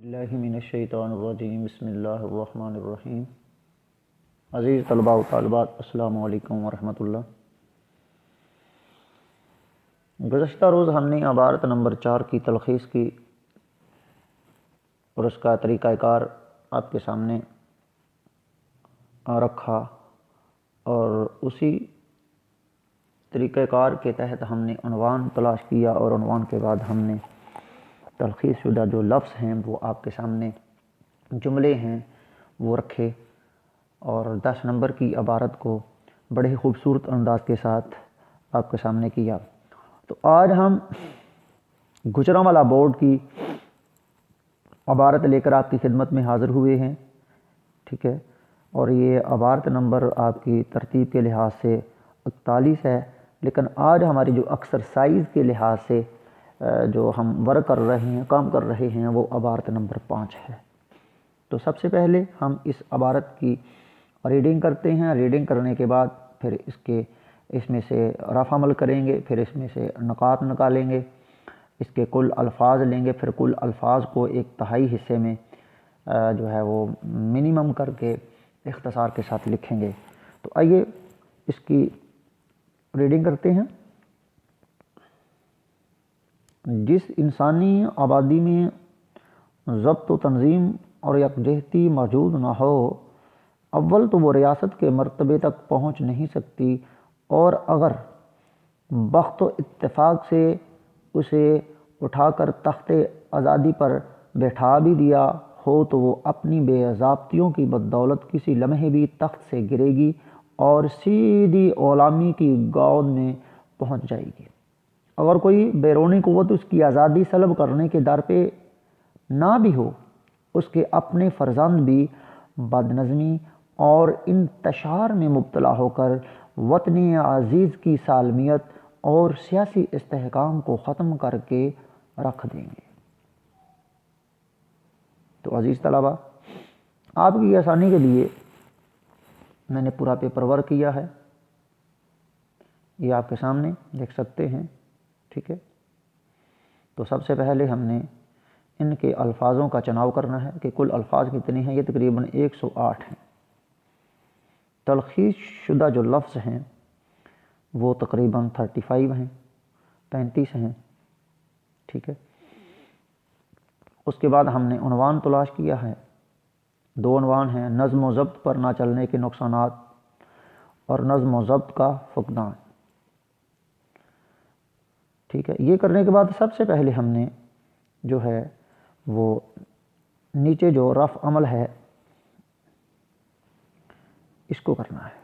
اللہ من الشیطان الرجیم بسم اللہ الرحمن الرحیم۔ عزیز طلباء و طالبات، السلام علیکم ورحمۃ اللہ۔ گزشتہ روز ہم نے عبارت نمبر 4 کی تلخیص کی اور اس کا طریقہ کار آپ کے سامنے رکھا، اور اسی طریقہ کار کے تحت ہم نے عنوان تلاش کیا، اور عنوان کے بعد ہم نے تلخیص شدہ جو لفظ ہیں وہ آپ کے سامنے جملے ہیں وہ رکھے، اور 10 نمبر کی عبارت کو بڑے ہی خوبصورت انداز کے ساتھ آپ کے سامنے کیا۔ تو آج ہم گجرانوالہ بورڈ کی عبارت لے کر آپ کی خدمت میں حاضر ہوئے ہیں، ٹھیک ہے، اور یہ عبارت نمبر آپ کی ترتیب کے لحاظ سے 41 ہے، لیکن آج ہماری جو ایکسرسائز کے لحاظ سے جو ہم ورک کر رہے ہیں، کام کر رہے ہیں، وہ عبارت نمبر 5 ہے۔ تو سب سے پہلے ہم اس عبارت کی ریڈنگ کرتے ہیں، ریڈنگ کرنے کے بعد پھر اس میں سے رفع عمل کریں گے، پھر اس میں سے نکات نکالیں گے، اس کے کل الفاظ لیں گے، پھر کل الفاظ کو ایک تہائی حصے میں جو ہے وہ منیمم کر کے اختصار کے ساتھ لکھیں گے۔ تو آئیے اس کی ریڈنگ کرتے ہیں۔ جس انسانی آبادی میں ضبط و تنظیم اور یکجہتی موجود نہ ہو، اول تو وہ ریاست کے مرتبے تک پہنچ نہیں سکتی، اور اگر بخت و اتفاق سے اسے اٹھا کر تخت آزادی پر بیٹھا بھی دیا ہو تو وہ اپنی بے ضابطیوں کی بدولت کسی لمحے بھی تخت سے گرے گی اور سیدھی غلامی کی گود میں پہنچ جائے گی۔ اگر کوئی بیرونی قوت اس کی آزادی سلب کرنے کے در پہ نہ بھی ہو، اس کے اپنے فرزند بھی بد نظمی اور انتشار میں مبتلا ہو کر وطن عزیز کی سالمیت اور سیاسی استحکام کو ختم کر کے رکھ دیں گے۔ تو عزیز طلبہ، آپ کی آسانی کے لیے میں نے پورا پیپر ورک کیا ہے، یہ آپ کے سامنے دیکھ سکتے ہیں، ٹھیک ہے۔ تو سب سے پہلے ہم نے ان کے الفاظوں کا چناؤ کرنا ہے کہ کل الفاظ کتنے ہیں۔ یہ تقریباً 108 ہیں۔ تلخیص شدہ جو لفظ ہیں وہ تقریباً 35 ہیں، 35 ہیں، ٹھیک ہے۔ اس کے بعد ہم نے عنوان تلاش کیا ہے، 2 عنوان ہیں: نظم و ضبط پر نہ چلنے کے نقصانات اور نظم و ضبط کا فقدان، ٹھیک ہے۔ یہ کرنے کے بعد سب سے پہلے ہم نے جو ہے وہ نیچے جو رفع عمل ہے اس کو کرنا ہے،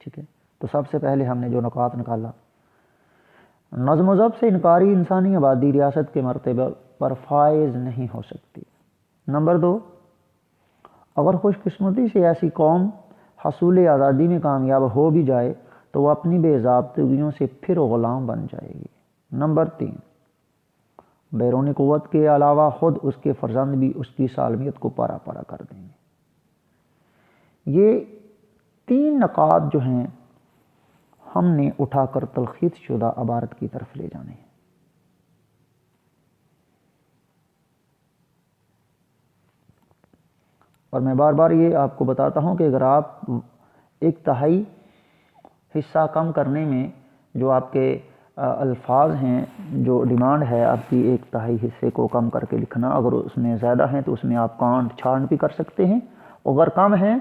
ٹھیک ہے۔ تو سب سے پہلے ہم نے جو نکات نکالا: نظم و ضبط سے انکاری انسانی آبادی ریاست کے مرتبے پر فائز نہیں ہو سکتی۔ نمبر 2، اگر خوش قسمتی سے ایسی قوم حصول آزادی میں کامیاب ہو بھی جائے تو وہ اپنی بے ضابطگیوں سے پھر غلام بن جائے گی۔ نمبر 3، بیرونی قوت کے علاوہ خود اس کے فرزند بھی اس کی سالمیت کو پارا پارا کر دیں گے۔ یہ 3 نکات جو ہیں ہم نے اٹھا کر تلخیص شدہ عبارت کی طرف لے جانے ہیں۔ اور میں بار بار یہ آپ کو بتاتا ہوں کہ اگر آپ ایک تہائی حصہ کم کرنے میں جو آپ کے الفاظ ہیں، جو ڈیمانڈ ہے آپ کی 1/3 حصے کو کم کر کے لکھنا، اگر اس میں زیادہ ہیں تو اس میں آپ کانٹ چھانٹ بھی کر سکتے ہیں، اگر کم ہیں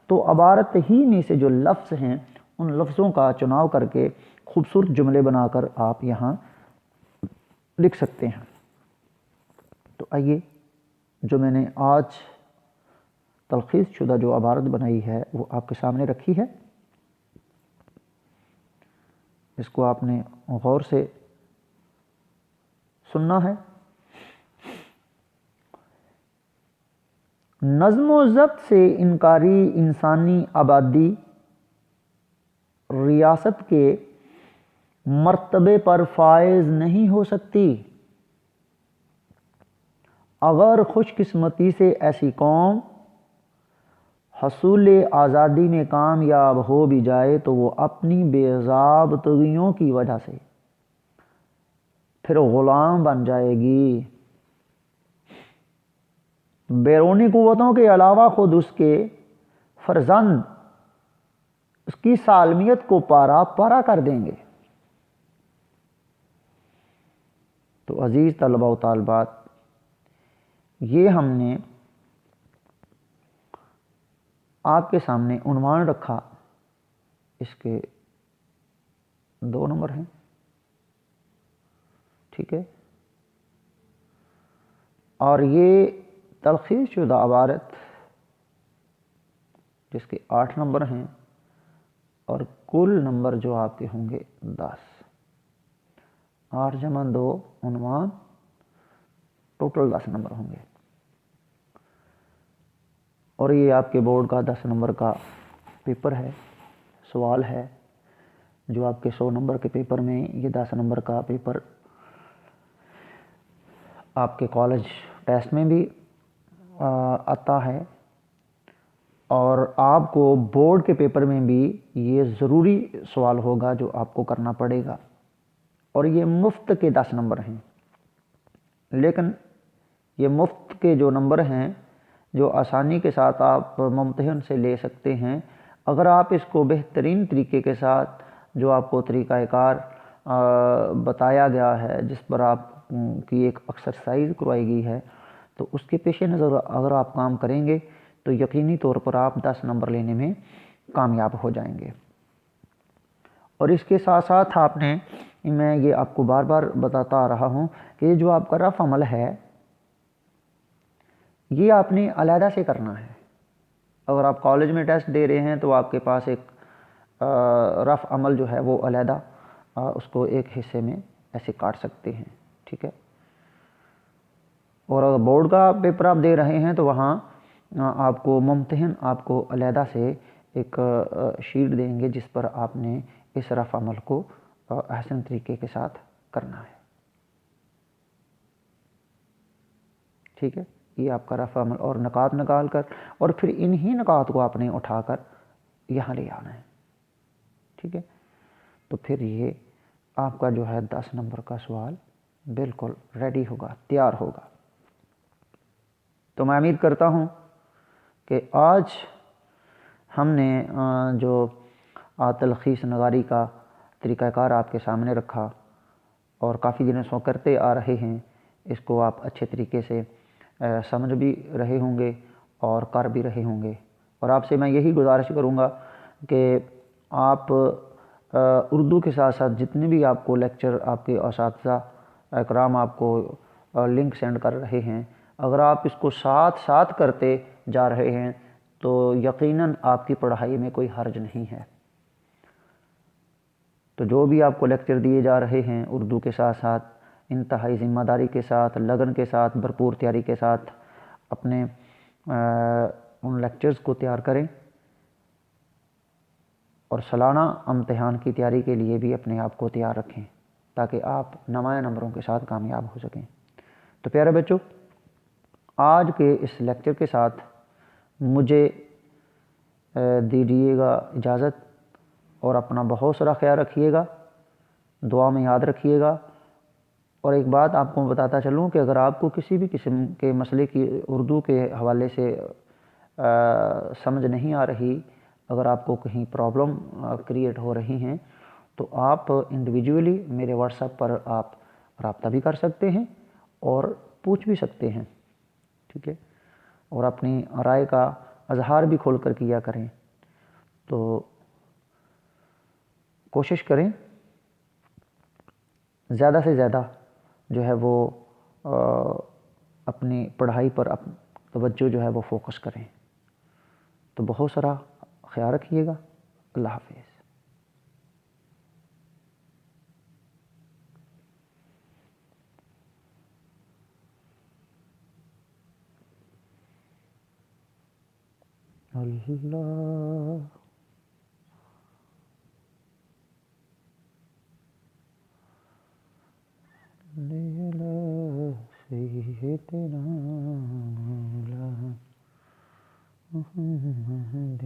تو عبارت ہی میں سے جو لفظ ہیں ان لفظوں کا چناؤ کر کے خوبصورت جملے بنا کر آپ یہاں لکھ سکتے ہیں۔ تو آئیے جو میں نے آج تلخیص شدہ جو عبارت بنائی ہے وہ آپ کے سامنے رکھی ہے، اس کو آپ نے غور سے سننا ہے۔ نظم و ضبط سے انکاری انسانی آبادی ریاست کے مرتبے پر فائز نہیں ہو سکتی۔ اگر خوش قسمتی سے ایسی قوم حصول آزادی میں کامیاب ہو بھی جائے تو وہ اپنی بے ضابطگیوں کی وجہ سے پھر غلام بن جائے گی۔ بیرونی قوتوں کے علاوہ خود اس کے فرزند اس کی سالمیت کو پارا پارا کر دیں گے۔ تو عزیز طلبہ و طالبات، یہ ہم نے آپ کے سامنے عنوان رکھا۔ اس کے 2 نمبر ہیں، ٹھیک ہے، اور یہ تلخیص شدہ عبارت جس کے 8 نمبر ہیں، اور کل نمبر جو آپ کے ہوں گے 10، 8 جمع 2 عنوان، ٹوٹل 10 نمبر ہوں گے۔ اور یہ آپ کے بورڈ کا 10 نمبر کا پیپر ہے، سوال ہے، جو آپ کے 100 نمبر کے پیپر میں یہ 10 نمبر کا پیپر آپ کے کالج ٹیسٹ میں بھی آتا ہے، اور آپ کو بورڈ کے پیپر میں بھی یہ ضروری سوال ہوگا جو آپ کو کرنا پڑے گا، اور یہ مفت کے 10 نمبر ہیں۔ لیکن یہ مفت کے جو نمبر ہیں جو آسانی کے ساتھ آپ ممتحن سے لے سکتے ہیں، اگر آپ اس کو بہترین طریقے کے ساتھ، جو آپ کو طریقہ کار بتایا گیا ہے، جس پر آپ کی ایک ایکسرسائز کروائی گئی ہے، تو اس کے پیش نظر اگر آپ کام کریں گے تو یقینی طور پر آپ 10 نمبر لینے میں کامیاب ہو جائیں گے۔ اور اس کے ساتھ ساتھ میں یہ آپ کو بار بار بتاتا آ رہا ہوں کہ یہ جو آپ کا رف عمل ہے، یہ آپ نے علیحدہ سے کرنا ہے۔ اگر آپ کالج میں ٹیسٹ دے رہے ہیں تو آپ کے پاس ایک رف عمل جو ہے وہ علیحدہ اس کو ایک حصے میں ایسے کاٹ سکتے ہیں، ٹھیک ہے۔ اور اگر بورڈ کا پیپر آپ دے رہے ہیں تو وہاں آپ کو ممتحن آپ کو علیحدہ سے ایک شیٹ دیں گے جس پر آپ نے اس رف عمل کو احسن طریقے کے ساتھ کرنا ہے، ٹھیک ہے۔ یہ آپ کا رف عمل اور نکات نکال کر، اور پھر انہی نکات کو آپ نے اٹھا کر یہاں لے آنا ہے، ٹھیک ہے۔ تو پھر یہ آپ کا جو ہے 10 نمبر کا سوال بالکل ریڈی ہوگا، تیار ہوگا۔ تو میں امید کرتا ہوں کہ آج ہم نے جو تلخیص نگاری کا طریقہ کار آپ کے سامنے رکھا، اور کافی دنوں سے کرتے آ رہے ہیں، اس کو آپ اچھے طریقے سے سمجھ بھی رہے ہوں گے اور کر بھی رہے ہوں گے۔ اور آپ سے میں یہی گزارش کروں گا کہ آپ اردو کے ساتھ ساتھ جتنے بھی آپ کو لیکچر آپ کے اساتذہ اکرام آپ کو لنک سینڈ کر رہے ہیں، اگر آپ اس کو ساتھ ساتھ کرتے جا رہے ہیں تو یقیناً آپ کی پڑھائی میں کوئی حرج نہیں ہے۔ تو جو بھی آپ کو لیکچر دیے جا رہے ہیں اردو کے ساتھ ساتھ انتہائی ذمہ داری کے ساتھ، لگن کے ساتھ، بھرپور تیاری کے ساتھ اپنے ان لیکچرز کو تیار کریں، اور سالانہ امتحان کی تیاری کے لیے بھی اپنے آپ کو تیار رکھیں تاکہ آپ نمایاں نمبروں کے ساتھ کامیاب ہو سکیں۔ تو پیارے بچوں، آج کے اس لیکچر کے ساتھ مجھے دیجیے گا اجازت، اور اپنا بہت سارا خیال رکھیے گا، دعا میں یاد رکھیے گا۔ اور ایک بات آپ کو بتاتا چلوں کہ اگر آپ کو کسی بھی قسم کے مسئلے کی اردو کے حوالے سے سمجھ نہیں آ رہی، اگر آپ کو کہیں پرابلم کریٹ ہو رہی ہیں، تو آپ انڈیویجولی میرے واٹس ایپ پر آپ رابطہ بھی کر سکتے ہیں اور پوچھ بھی سکتے ہیں، ٹھیک ہے۔ اور اپنی رائے کا اظہار بھی کھول کر کیا کریں۔ تو کوشش کریں زیادہ سے زیادہ جو ہے وہ اپنی پڑھائی پر توجہ جو ہے وہ فوکس کریں۔ تو بہت سارا خیال رکھیے گا۔ اللہ حافظ۔ اللہ سیدنا مولانا محمد